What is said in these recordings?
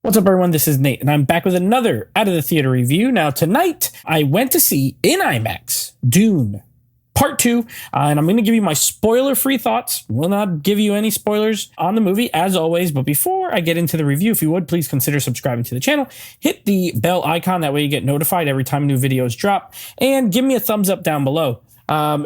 What's up, everyone? This is Nate, and I'm back with another Out of the Theater review. Now, tonight, I went to see in IMAX Dune Part 2, and I'm going to give you my spoiler-free thoughts. Will not give you any spoilers on the movie, as always, but before I get into the review, if you would, please consider subscribing to the channel. Hit the bell icon, that way you get notified every time new videos drop, and give me a thumbs up down below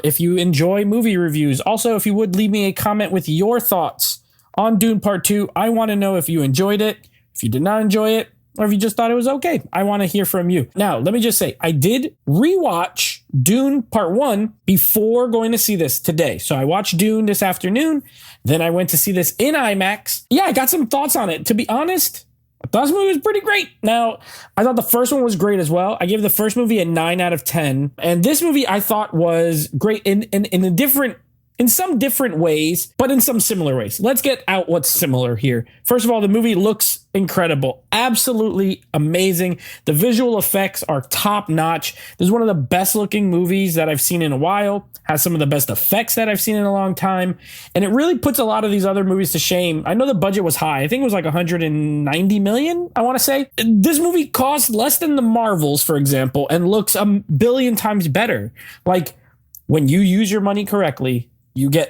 if you enjoy movie reviews. Also, if you would, leave me a comment with your thoughts on Dune Part 2. I want to know if you enjoyed it, if you did not enjoy it, or if you just thought it was okay. I want to hear from you. Now, let me just say, I did rewatch Dune Part 1 before going to see this today. So I watched Dune this afternoon. Then I went to see this in IMAX. Yeah, I got some thoughts on it. To be honest, I thought this movie was pretty great. Now, I thought the first one was great as well. I gave the first movie a 9 out of 10. And this movie I thought was great in some different ways, but in some similar ways. Let's get out what's similar here. First of all, the movie looks incredible. Absolutely amazing. The visual effects are top notch. This is one of the best looking movies that I've seen in a while. Has some of the best effects that I've seen in a long time. And it really puts a lot of these other movies to shame. I know the budget was high. I think it was like 190 million, I want to say. This movie cost less than the Marvels, for example, and looks a billion times better. Like, when you use your money correctly,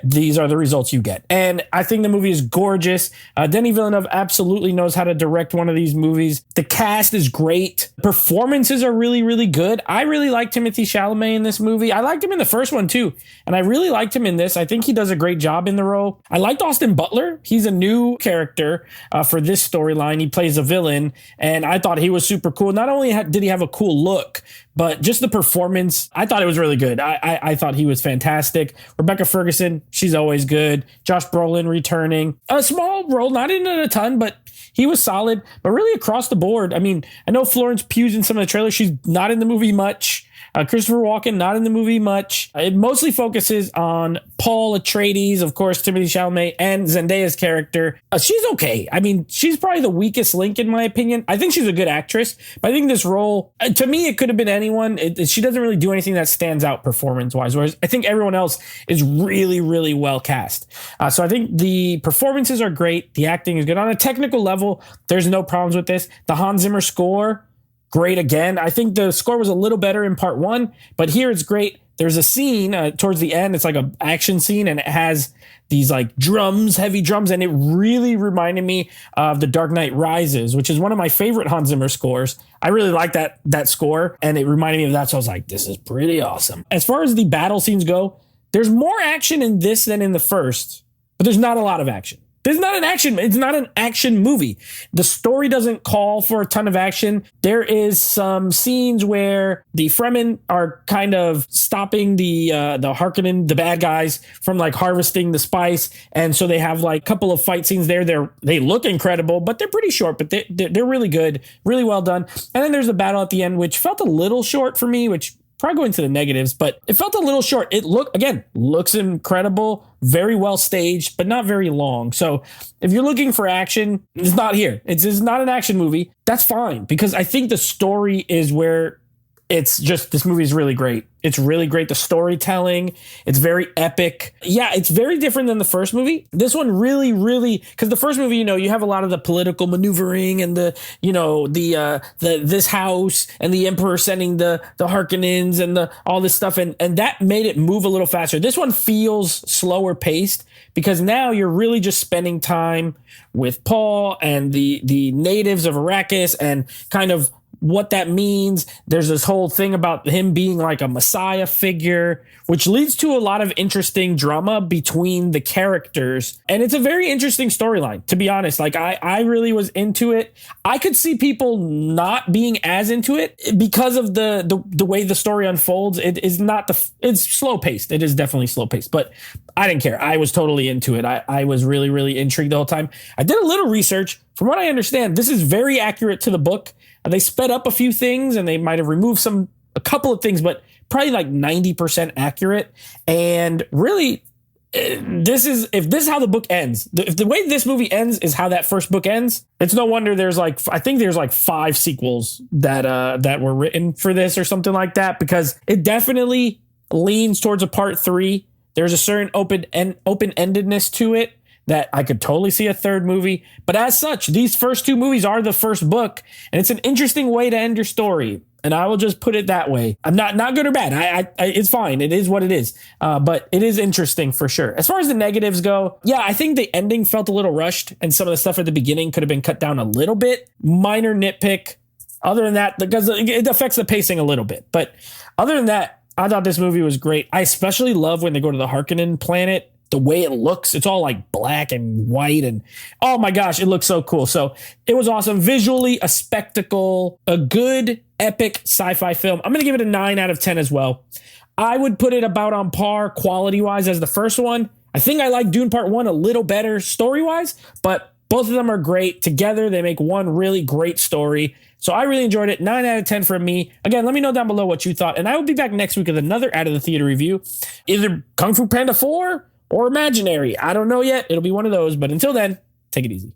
these are the results you get. And I think the movie is gorgeous. Denis Villeneuve absolutely knows how to direct one of these movies. The cast is great. Performances are really, really good. I really like Timothee Chalamet in this movie. I liked him in the first one too. And I really liked him in this. I think he does a great job in the role. I liked Austin Butler. He's a new character for this storyline. He plays a villain. And I thought he was super cool. Not only did he have a cool look, but just the performance, I thought it was really good. I thought he was fantastic. Rebecca Ferguson, she's always good. Josh Brolin returning. A small role, not in it a ton, but he was solid. But really across the board, I mean, I know Florence Pugh's in some of the trailers. She's not in the movie much. Christopher Walken, not in the movie much. It mostly focuses on Paul Atreides, of course, Timothée Chalamet, and Zendaya's character. She's okay. I mean, she's probably the weakest link in my opinion. I think she's a good actress, but I think this role, to me, it could have been anyone. She doesn't really do anything that stands out performance-wise, whereas I think everyone else is really, really well cast. So I think the performances are great. The acting is good. On a technical level, there's no problems with this. The Hans Zimmer score, great again. I think the score was a little better in part 1, but here it's great. There's a scene towards the end. It's like an action scene, and it has these like drums, heavy drums, and it really reminded me of The Dark Knight Rises, which is one of my favorite Hans Zimmer scores. I really like that score, and it reminded me of that, so I was like, this is pretty awesome. As far as the battle scenes go, there's more action in this than in the first, but there's not a lot of action. It's not an action movie. The story doesn't call for a ton of action. There is some scenes where the Fremen are kind of stopping the Harkonnen, the bad guys, from like harvesting the spice. And so they have like a couple of fight scenes there. They look incredible, but they're pretty short, but they're really good, really well done. And then there's the battle at the end, which felt a little short for me, which probably going to the negatives, but it felt a little short. It looks incredible, very well staged, but not very long. So if you're looking for action, it's not here. It's not an action movie. That's fine, because I think the story is where it's just, this movie is really great. It's really great. The storytelling, it's very epic. Yeah, it's very different than the first movie. This one really, really, because the first movie, you have a lot of the political maneuvering and this house and the Emperor sending the Harkonnens and all this stuff, and that made it move a little faster. This one feels slower paced, because now you're really just spending time with Paul and the natives of Arrakis and kind of what that means. There's this whole thing about him being like a messiah figure, which leads to a lot of interesting drama between the characters. And it's a very interesting storyline, to be honest. Like, I really was into it. I could see people not being as into it because of the way the story unfolds. It's slow paced. It is definitely slow paced, but I didn't care. I was totally into it. I was really, really intrigued the whole time. I did a little research. From what I understand, this is very accurate to the book. They sped up a few things, and they might have removed a couple of things, but probably like 90% accurate. And really, if this is how the book ends, if the way this movie ends is how that first book ends, it's no wonder I think there's like 5 sequels that were written for this or something like that, because it definitely leans towards a part 3. There's a certain open-endedness to it that I could totally see a third movie. But as such, these first two movies are the first book, and it's an interesting way to end your story. And I will just put it that way. I'm not good or bad. I it's fine. It is what it is. But it is interesting for sure. As far as the negatives go, yeah, I think the ending felt a little rushed, and some of the stuff at the beginning could have been cut down a little bit. Minor nitpick. Other than that, because it affects the pacing a little bit. But other than that, I thought this movie was great. I especially love when they go to the Harkonnen planet. The way it looks, it's all like black and white, and oh my gosh, it looks so cool. So it was awesome. Visually, a spectacle, a good, epic sci-fi film. I'm going to give it a 9 out of 10 as well. I would put it about on par quality-wise as the first one. I think I like Dune Part 1 a little better story-wise, but both of them are great. Together, they make one really great story. So I really enjoyed it. 9 out of 10 from me. Again, let me know down below what you thought, and I will be back next week with another Out of the Theater review. Either Kung Fu Panda 4 or Imaginary. I don't know yet. It'll be one of those. But until then, take it easy.